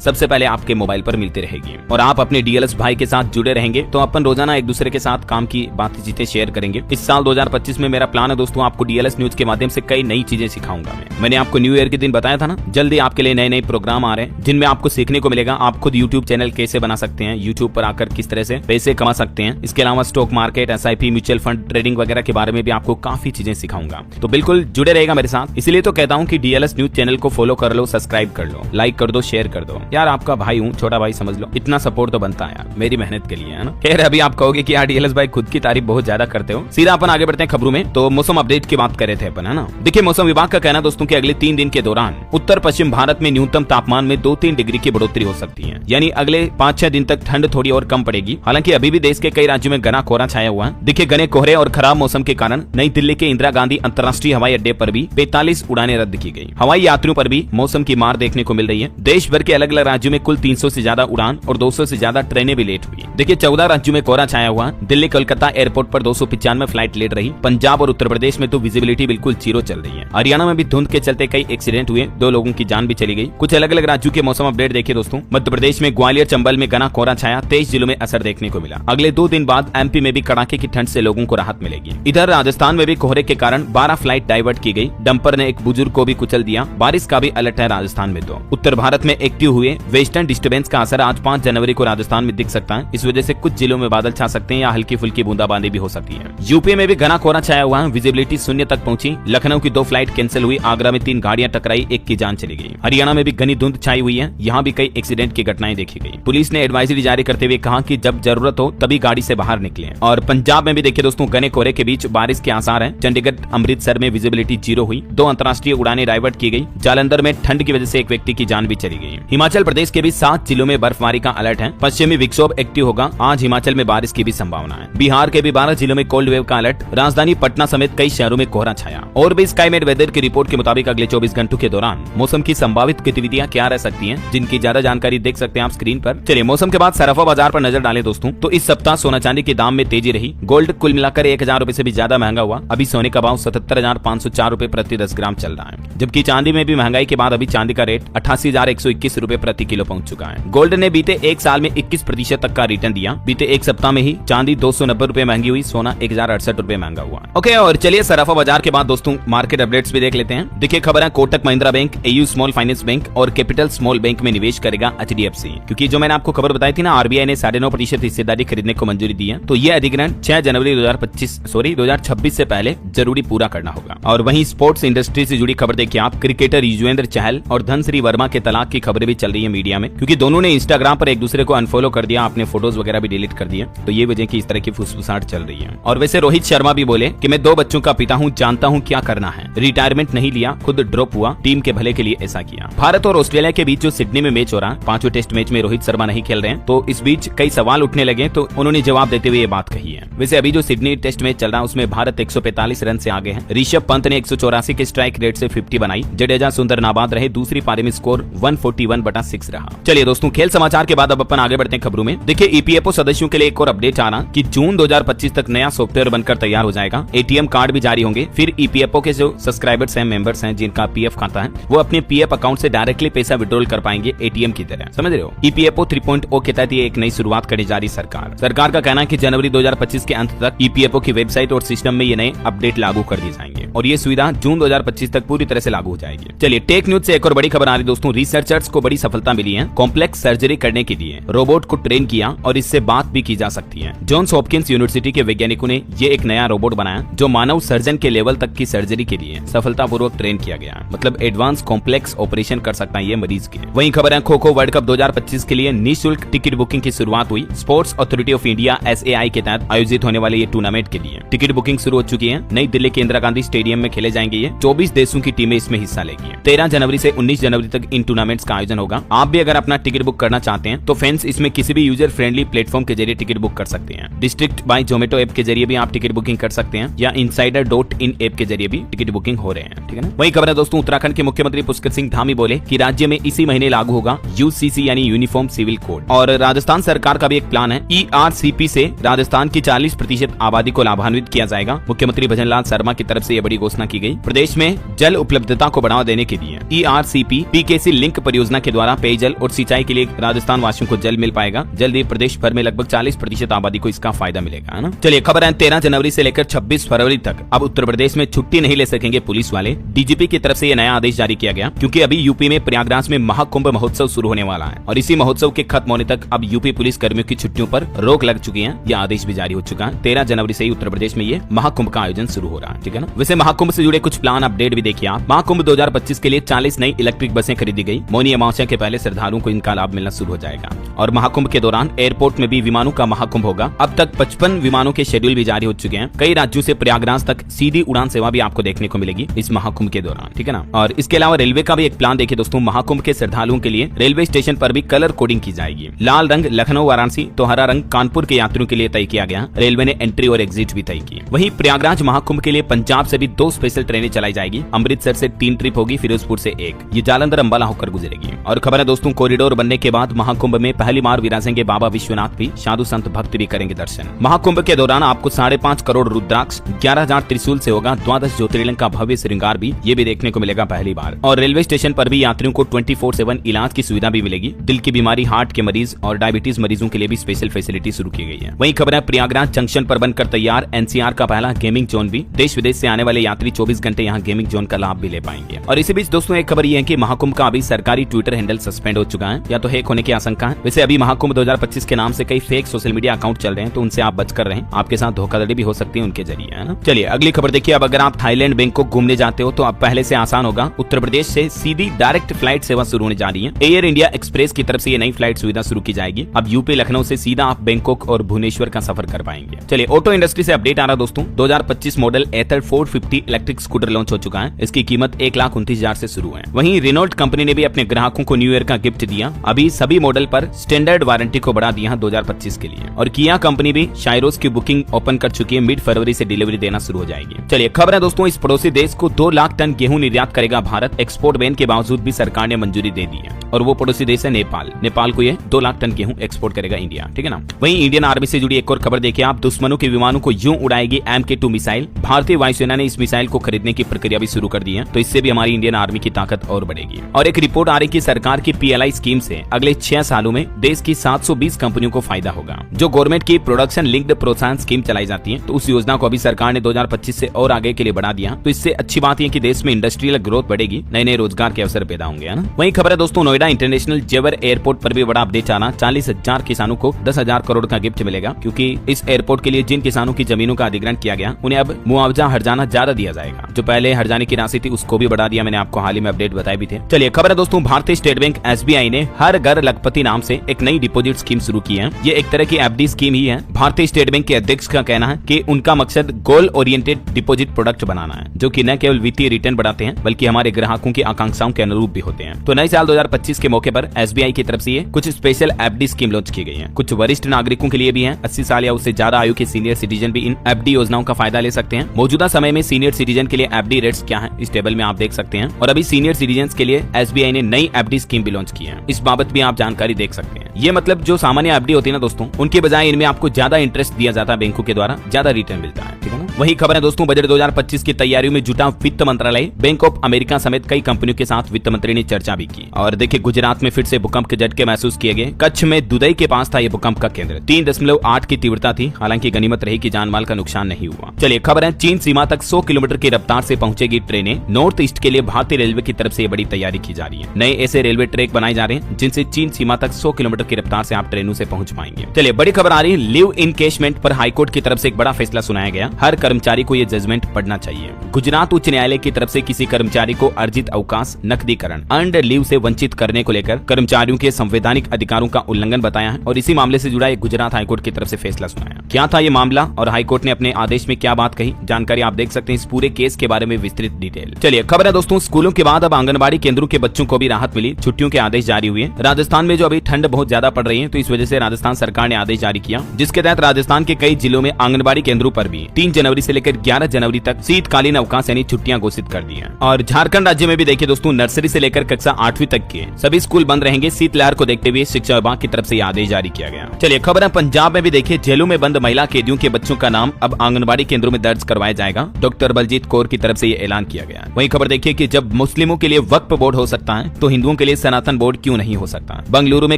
सबसे पहले आपके मोबाइल पर मिलती रहेगी। और आप अपने DLS भाई के साथ जुड़े रहेंगे तो अपन रोजाना एक दूसरे के साथ काम की बातें शेयर करेंगे। इस साल 2025 में मेरा प्लान है दोस्तों, आपको DLS न्यूज के माध्यम से कई नई चीजें सिखाऊंगा। मैंने आपको न्यू ईयर के दिन बताया था ना, जल्दी आपके लिए नए नए प्रोग्राम आ रहे हैं जिनमें आपको सीखने को मिलेगा आप खुद यूट्यूब चैनल कैसे बना सकते हैं, यूट्यूब पर आकर किस तरह से पैसे कमा सकते हैं। इसके अलावा stock market, SIP, mutual fund, trading वगैरह के बारे में भी आपको काफी चीजें सिखाऊंगा। तो बिल्कुल जुड़े रहेगा मेरे साथ। इसलिए तो कहता हूँ कि DLS न्यूज चैनल को फॉलो कर लो, सब्सक्राइब कर लो, लाइक कर दो, शेयर कर दो। यार आपका भाई हूँ, छोटा भाई समझ लो, इतना सपोर्ट तो बनता है यार मेरी मेहनत के लिए, है ना। खैर अभी आप कहोगे कि यार DLS भाई खुद की तारीफ बहुत ज्यादा करते हो। सीधा अपन आगे बढ़ते हैं खबरों में। तो मौसम अपडेट की बात कर रहे थे अपन, है ना। देखिए मौसम विभाग का कहना दोस्तों कि अगले 3 दिन के दौरान उत्तर पश्चिम भारत में न्यूनतम तापमान में 2-3 डिग्री की बढ़ोतरी हो सकती है, यानी अगले 5-6 दिन तक ठंड थोड़ी और कम पड़ेगी। हालांकि अभी भी देश के कई राज्यों में घना कोहरा छाया हुआ है। देखिए घने कोहरे और खराब मौसम के कारण नई दिल्ली के इंदिरा गांधी अंतर्राष्ट्रीय हवाई अड्डे पर भी 45 उड़ानें रद्द की गई। हवाई यात्रियों पर भी मौसम की मार देखने को मिल रही है। देश भर के अलग अलग राज्यों में कुल 300 से ज्यादा उड़ान और 200 से ज्यादा ट्रेनें भी लेट हुई। देखिए 14 राज्यों में कोहरा छाया हुआ। दिल्ली कोलकाता एयरपोर्ट पर 295 फ्लाइट लेट रही। पंजाब और उत्तर प्रदेश में तो विजिबिलिटी बिल्कुल जीरो चल रही है। हरियाणा में भी धुंध के चलते कई एक्सीडेंट हुए, 2 लोगों की जान भी चली गई। कुछ अलग अलग राज्यों के मौसम अपडेट देखिए दोस्तों। मध्य प्रदेश में ग्वालियर चंबल में घना कोहरा छाया, 23 जिलों में असर देखने को मिला। अगले 2 दिन बाद MP में भी कड़ाके की ठंड से लोगों को राहत मिलेगी। इधर राजस्थान में भी कोहरे के कारण 12 फ्लाइट डाइवर्ट की गई। डंपर ने एक बुजुर्ग को भी कुचल दिया। बारिश का भी अलर्ट है राजस्थान में। तो उत्तर भारत में एक्टिव हुए वेस्टर्न डिस्टर्बेंस का असर आज 5 जनवरी को राजस्थान में दिख सकता है। इस वजह से कुछ जिलों में बादल छा सकते हैं या हल्की फुल्की बूंदाबांदी भी हो सकती है। यूपी में भी घना कोहरा छाया हुआ है, विजिबिलिटी 0 तक पहुंची। लखनऊ की 2 फ्लाइट कैंसिल हुई। आगरा में 3 गाड़ियां टकराई, 1 की जान चली गई। हरियाणा में भी घनी धुंध छाई हुई है, यहाँ भी कई एक्सीडेंट की घटनाएं देखी गई। पुलिस ने एडवाइजरी जारी करते हुए कहा कि जब जरूरत हो तभी गाड़ी से बाहर निकलें। और पंजाब में भी देखिए दोस्तों घने कोहरे के बीच बारिश के आसार हैं। चंडीगढ़ अमृतसर में विजिबिलिटी 0 हुई। 2 अंतर्राष्ट्रीय उड़ानें डाइवर्ट की गई। जालंधर में ठंड की वजह से एक व्यक्ति की जान भी चली गई। हिमाचल प्रदेश के भी 7 जिलों में बर्फबारी का अलर्ट है। पश्चिमी विक्षोभ एक्टिव होगा, आज हिमाचल में बारिश की भी संभावना है। बिहार के भी 12 जिलों में कोल्ड वेव का अलर्ट। राजधानी पटना समेत कई शहरों में कोहरा छाया। और भी स्काईमेट वेदर की रिपोर्ट के मुताबिक अगले 24 घंटों के दौरान मौसम की संभावित गतिविधियां क्या रह सकती हैं, जिनकी ज्यादा जानकारी देख सकते हैं आप स्क्रीन पर। चलिए मौसम के बाद सराफा बाजार पर नजर डालें दोस्तों। तो इस सप्ताह सोना चांदी के दाम में तेजी रही। गोल्ड कुल मिलाकर 1000 रुपए से भी ज्यादा महंगा हुआ। अभी सोने का भाव 77,504 रुपए प्रति 10 ग्राम चल रहा है। जबकि चांदी में भी महंगाई के बाद अभी चांदी का रेट 88,121 रुपए प्रति किलो पहुंच चुका है। गोल्ड ने बीते 1 साल में 21% तक का रिटर्न दिया। बीते 1 सप्ताह में ही चांदी 290 रुपए महंगी हुई, सोना 1068 रुपए महंगा हुआ। ओके, और चलिए सराफा बाजार के बाद दोस्तों मार्केट अपडेट्स भी देख लेते हैं। देखिए खबर है Kotak Mahindra bank, AU small finance bank और कैपिटल स्मॉल बैंक में निवेश करेगा HDFC। क्योंकि जो मैंने आपको खबर बताई थी ना, RBI ने 9.5% हिस्सेदारी खरीदने को मंजूरी दी है। तो ये अधिग्रहण 6 जनवरी 2026 से पहले जरूरी पूरा करना होगा। और वहीं स्पोर्ट्स इंडस्ट्री से जुड़ी खबर देखिए आप। क्रिकेटर युजवेंद्र चहल और धनश्री वर्मा के तलाक की खबरें भी चल रही है मीडिया में, क्योंकि दोनों ने इंस्टाग्राम पर एक दूसरे को अनफॉलो कर दिया, अपने फोटोज वगैरह भी डिलीट कर दिए। तो ये वजह की इस तरह की फुसफुसाहट चल रही है। और वैसे रोहित शर्मा भी बोले कि मैं 2 बच्चों का पिता हूँ, जानता हूँ क्या करना है। रिटायरमेंट नहीं लिया, खुद ड्रॉप हुआ, टीम के भले के लिए ऐसा किया। भारत और ऑस्ट्रेलिया के बीच जो सिडनी में मैच हो रहा है, 5वें टेस्ट मैच में रोहित शर्मा नहीं खेल रहे हैं। तो इस बीच कई सवाल उठने लगे, तो उन्होंने जवाब देते हुए ये बात कही है। वैसे अभी जो सिडनी टेस्ट मैच चल रहा है उसमें भारत 145 रन से आगे है। ऋषभ पंत ने 184 के स्ट्राइक रेट से 50 बनाई। जडेजा सुंदर नाबाद रहे। दूसरी पारी में स्कोर 141/6 रहा। चलिए दोस्तों खेल समाचार के बाद अब अपन आगे बढ़ते हैं खबरों में। देखिए EPFO सदस्यों के लिए एक और अपडेट आ रहा कि जून 2025 तक नया सॉफ्टवेयर बनकर तैयार हो जाएगा। ATM कार्ड भी जारी होंगे। फिर EPFO के जो सब्सक्राइबर्स हैं, मेंबर्स हैं, जिनका PF खाता है, वो अपने PF अकाउंट से डायरेक्टली पैसा विड्रॉल कर पाएंगे ATM की तरह। समझ रहे हो? EPFO 3.0 के तहत ये एक नई शुरुआत करने जा रही सरकार का कहना है कि जनवरी 2025 के अंत तक EPFO की वेबसाइट और सिस्टम में ये नए अपडेट लागू कर दिए जाएंगे और ये सुविधा जून 2025 तक पूरी तरह से लागू हो जाएगी। चलिए टेक न्यूज से एक और बड़ी खबर आ रही दोस्तों। रिसर्चर्स को बड़ी सफलता मिली है। कॉम्प्लेक्स सर्जरी करने के लिए रोबोट को ट्रेन किया और इससे बात भी की जा सकती है। जॉन्स हॉपकिंस यूनिवर्सिटी के वैज्ञानिकों ने ये एक नया रोबोट बनाया जो मानव सर्जन के लेवल तक की सर्जरी के लिए सफलतापूर्वक ट्रेन किया गया। मतलब एडवांस कॉम्प्लेक्स ऑपरेशन कर सकता है ये मरीज के। वहीं खबर है खो खो वर्ल्ड कप 2025 के लिए निःशुल्क टिकट बुकिंग की शुरुआत हुई। Sports authority of India SAI के तहत आयोजित होने वाले ये टूर्नामेंट के लिए टिकट बुकिंग शुरू हो चुकी है। नई दिल्ली के इंदिरा गांधी स्टेडियम में खेले जाएंगे ये। 24 देशों की टीमें इसमें हिस्सा लेगी। 13 जनवरी से 19 जनवरी तक इन टूर्नामेंट टूर्नामेंट्स का आयोजन होगा। आप भी अगर अपना टिकट बुक करना चाहते हैं तो फ्रेंड्स इसमें किसी भी यूजर फ्रेंडली प्लेटफॉर्म के जरिए टिकट बुक कर सकते हैं। डिस्ट्रिक्ट बाय जोमेटो ऐप के जरिए भी आप टिकट बुकिंग कर सकते हैं या insider.in ऐप के जरिए भी टिकट बुकिंग हो रहे हैं, ठीक है ना। वही खबर है दोस्तों, उत्तराखंड के मुख्यमंत्री पुष्कर सिंह धामी बोले कि राज्य में इसी महीने लागू होगा यूसीसी यानी यूनिफॉर्म सिविल कोड। और राजस्थान सरकार का भी एक प्लान है, ERCP से राजस्थान की 40% आबादी को लाभान्वित किया जाएगा। मुख्यमंत्री भजनलाल शर्मा की तरफ से यह बड़ी घोषणा की गई। प्रदेश में जल उपलब्धता को बढ़ावा देने के लिए ERCP PKC लिंक परियोजना के द्वारा पेयजल और सिंचाई के लिए राजस्थान वासियों को जल मिल पाएगा। जल्द ही प्रदेश भर में लगभग 40% आबादी को इसका फायदा मिलेगा, है ना। चलिए खबर है 13 जनवरी से लेकर 26 फरवरी तक अब उत्तर प्रदेश में छुट्टी नहीं ले सकेंगे पुलिस वाले। डीजीपी की तरफ से यह नया आदेश जारी किया गया क्योंकि अभी यूपी में प्रयागराज में महाकुंभ महोत्सव शुरू होने वाला है और इसी महोत्सव के खत्म होने तक अब यूपी पुलिस कर्मियों की छुट्टियों पर रोक लग चुकी है। यह आदेश भी जारी हो चुका है। 13 जनवरी से ही उत्तर प्रदेश में ये महाकुंभ का आयोजन शुरू हो रहा है, ठीक है ना। वैसे महाकुंभ से जुड़े कुछ प्लान अपडेट भी देखिए आप। महाकुंभ 2025 के लिए 40 नई इलेक्ट्रिक बसें खरीदी गई। मौनी अमावस्या के पहले श्रद्धालुओं को इनका लाभ मिलना शुरू हो जाएगा और महाकुंभ के दौरान एयरपोर्ट में भी विमानों का महाकुंभ होगा। अब तक 55 विमानों के शेड्यूल भी जारी हो चुके हैं। कई राज्यों से प्रयागराज तक सीधी उड़ान सेवा भी आपको देखने को मिलेगी इस महाकुंभ के दौरान, ठीक है ना। और इसके अलावा रेलवे का भी एक प्लान देखिए दोस्तों। महाकुंभ के श्रद्धालुओं के लिए रेलवे स्टेशन पर भी कलर कोडिंग की जाएगी। लाल रंग लखनऊ वाराणसी तो हरा रंग कानपुर के यात्रियों के लिए तय किया गया। रेलवे ने एंट्री और एग्जिट भी तय की। वहीं प्रयागराज महाकुंभ के लिए पंजाब से भी 2 स्पेशल ट्रेनें चलाई जाएगी। अमृतसर से 3 ट्रिप होगी, फिरोजपुर से 1। ये जालंधर अंबाला होकर गुजरेगी। और खबर है दोस्तों, कॉरिडोर बनने के बाद महाकुंभ में पहली बार विराजेंगे बाबा विश्वनाथ भी। साधु संत भक्त भी करेंगे दर्शन। महाकुंभ के दौरान आपको 5.5 करोड़ रुद्राक्ष, 11,000 त्रिशूल से होगा 12 ज्योतिर्लिंग का भव्य श्रृंगार भी ये भी देखने को मिलेगा पहली बार। और रेलवे स्टेशन पर भी यात्रियों को 24/7 इलाज की सुविधा भी मिलेगी। दिल की बीमारी, हार्ट के मरीज और डायबिटीज मरीजों के लिए भी स्पेशल फैसिलिटी शुरू की गई है। वहीं खबर है प्रयागराज जंक्शन पर बनकर तैयार NCR का पहला गेमिंग जोन भी। देश विदेश से आने वाले यात्री 24 घंटे यहाँ गेमिंग जोन का लाभ भी ले पाएंगे। और इसी बीच दोस्तों एक खबर ये है कि महाकुंभ का अभी सरकारी ट्विटर हैंडल सस्पेंड हो चुका है या तो हैक होने की आशंका है। वैसे अभी महाकुंभ 2025 के नाम से कई फेक सोशल मीडिया अकाउंट चल रहे हैं तो उनसे आप बचकर रहें। आपके साथ धोखाधड़ी भी हो सकती है उनके जरिए, है ना। चलिए अगली खबर देखिए। अब अगर आप थाईलैंड बैंकॉक घूमने जाते हो तो अब पहले से आसान होगा। उत्तर प्रदेश से सीधी डायरेक्ट फ्लाइट सेवा शुरू होने जा रही है। एयर इंडिया एक्सप्रेस की तरफ से ये नई फ्लाइट सुविधा शुरू की जाएगी। अब यूपी लखनऊ से सीधा आप बैंकॉक और भुवनेश्वर का सफर कर पाएंगे। चलिए ऑटो इंडस्ट्री से अपडेट आ रहा दोस्तों। 2025 मॉडल एथर 450 इलेक्ट्रिक स्कूटर लॉन्च हो चुका है। इसकी कीमत 1,29,000 से शुरू है। वहीं रेनॉल्ट कंपनी ने भी अपने ग्राहकों को न्यू ईयर का गिफ्ट दिया। अभी सभी मॉडल पर स्टैंडर्ड वारंटी को बढ़ा दिया 2025 के लिए। और किया कंपनी भी शायरोज की बुकिंग ओपन कर चुकी है। मिड फरवरी से डिलीवरी देना शुरू हो जाएगी। चलिए खबर है दोस्तों, इस पड़ोसी देश को 2 लाख टन गेहूं निर्यात करेगा भारत। एक्सपोर्ट बैन के बावजूद भी सरकार ने मंजूरी दे दी है और वो पड़ोसी देश है नेपाल। नेपाल को ये 2 लाख टन गेहूं एक्सपोर्ट करेगा इंडिया, ठीक है ना। वहीं इंडियन आर्मी से जुड़ी एक और खबर देखिए आप। दुश्मनों के विमानों को यूं उड़ाएगी MK2 मिसाइल। भारतीय वायुसेना ने इस मिसाइल को खरीदने की प्रक्रिया भी शुरू कर दी है तो इससे भी हमारी इंडियन आर्मी की ताकत और बढ़ेगी। और एक रिपोर्ट आ रही कि सरकार की PLI स्कीम से अगले 6 सालों में देश की 720 कंपनियों को फायदा होगा। जो गवर्नमेंट की प्रोडक्शन लिंक्ड प्रोत्साहन स्कीम चलाई जाती है तो उस योजना को अभी सरकार ने 2025 से और आगे के लिए बढ़ा दिया। तो इससे अच्छी बात यह कि देश में इंडस्ट्रियल ग्रोथ बढ़ेगी, नए नए रोजगार के अवसर पैदा होंगे, है ना। वहीं खबर है दोस्तों, नोएडा इंटरनेशनल जेवर एयरपोर्ट पर भी बड़ा अपडेट आना। 40,000 किसानों को 10,000 करोड़ का गिफ्ट मिलेगा क्योंकि इस एयरपोर्ट के लिए जिन किसानों की जमीनों का अधिग्रहण किया गया उन्हें अब मुआवजा हर्जाना ज्यादा दिया जाएगा। जो पहले हर्जाने की राशि थी उसको भी बढ़ा दिया। मैंने आपको हाल ही में अपडेट बताए भी थे। चलिए खबर है दोस्तों, भारतीय स्टेट बैंक SBI ने हर घर लखपति नाम से एक नई डिपॉजिट स्कीम शुरू की है। ये एक तरह की FD स्कीम ही है। भारतीय स्टेट बैंक के अध्यक्ष का कहना है कि उनका मकसद गोल ओरिएंटेड डिपॉजिट प्रोडक्ट बनाना है जो कि न केवल वित्तीय रिटर्न बढ़ाते हैं बल्कि हमारे ग्राहकों की आकांक्षाओं के अनुरूप भी होते हैं। तो नए साल 2025 के मौके पर SBI की तरफ से ये कुछ स्पेशल FD स्कीम लॉन्च की गई है। कुछ वरिष्ठ नागरिकों के लिए भी है। 80 साल या उससे ज्यादा आयु के सीनियर सिटीजन भी इन FD योजनाओं का फायदा ले सकते हैं। मौजूदा समय में सीनियर सिटीजन के लिए FD रेट्स क्या है इस टेबल में आप देख सकते हैं। और अभी सीनियर सिटीजन के लिए SBI ने नई FD स्कीम भी लॉन्च की है। इस बाबत भी आप जानकारी देख सकते हैं। ये मतलब जो सामान्य FD होती है ना दोस्तों, उनके बजाय इनमें आपको ज्यादा इंटरेस्ट दिया जाता है, बैंकों के द्वारा ज्यादा रिटर्न मिलता है, ठीक है ना। वही खबर है दोस्तों, बजट 2025 की तैयारियों में जुटा वित्त मंत्रालय। बैंक ऑफ अमेरिका समेत कई कंपनियों के साथ वित्त मंत्री ने चर्चा भी की। और देखिए गुजरात में फिर से भूकंप के झटके महसूस किए गए। कच्छ में दुदई के पास था ये भूकंप का केंद्र। 3.8 की तीव्रता थी। हालांकि गनीमत रही कि जान माल का नुकसान नहीं हुआ। चलिए खबर है, चीन सीमा तक 100 किलोमीटर की रफ्तार से पहुंचेगी ट्रेनें। नॉर्थ ईस्ट के लिए भारतीय रेलवे की तरफ से ये बड़ी तैयारी की जा रही है। नए ऐसे रेलवे ट्रैक बनाए जा रहे हैं जिनसे चीन सीमा तक 100 किलोमीटर की रफ्तार से आप ट्रेनों से पहुंच पाएंगे। चलिए बड़ी खबर आ रही है, लिव इनकेशमेंट पर हाईकोर्ट की तरफ से एक बड़ा फैसला सुनाया गया। हर कर्मचारी को ये जजमेंट पढ़ना चाहिए। गुजरात उच्च न्यायालय की तरफ से किसी कर्मचारी को अर्जित अवकाश, नकदीकरण, अर्न्ड लीव से वंचित करने को लेकर कर्मचारियों के संवैधानिक अधिकारों का उल्लंघन बताया है और इसी मामले से जुड़ा एक गुजरात हाईकोर्ट की तरफ से फैसला सुनाया। क्या था ये मामला और हाईकोर्ट ने अपने आदेश में क्या बात कही, जानकारी आप देख सकते हैं इस पूरे केस के बारे में विस्तृत डिटेल। चलिए खबर है दोस्तों, स्कूलों के बाद अब आंगनबाड़ी केंद्रों के बच्चों को भी राहत मिली, छुट्टियों के आदेश जारी हुए। राजस्थान में जो अभी ठंड बहुत ज्यादा पड़ रही है तो इस वजह से राजस्थान सरकार ने आदेश जारी किया, जिसके तहत राजस्थान के कई जिलों में आंगनबाड़ी केंद्रों पर भी 3 जनवरी से लेकर 11 जनवरी तक शीतकालीन अवकाश यानी छुट्टियां घोषित कर दी है। और झारखंड राज्य में भी देखिए दोस्तों, नर्सरी से लेकर कक्षा 8वीं तक के सभी स्कूल बंद रहेंगे। शीतलहर को देखते हुए शिक्षा विभाग की तरफ से आदेश जारी किया गया। चलिए खबर है पंजाब में भी देखिए, जेलों में बंद महिला कैदियों के बच्चों का नाम अब आंगनबाड़ी केंद्रों में दर्ज करवाया जाएगा। डॉक्टर बलजीत कौर की तरफ से ये ऐलान किया गया। वहीं खबर देखिए कि जब मुस्लिमों के लिए वक्फ बोर्ड हो सकता है तो हिंदुओं के लिए सनातन बोर्ड क्यों नहीं हो सकता। बंगलुरु में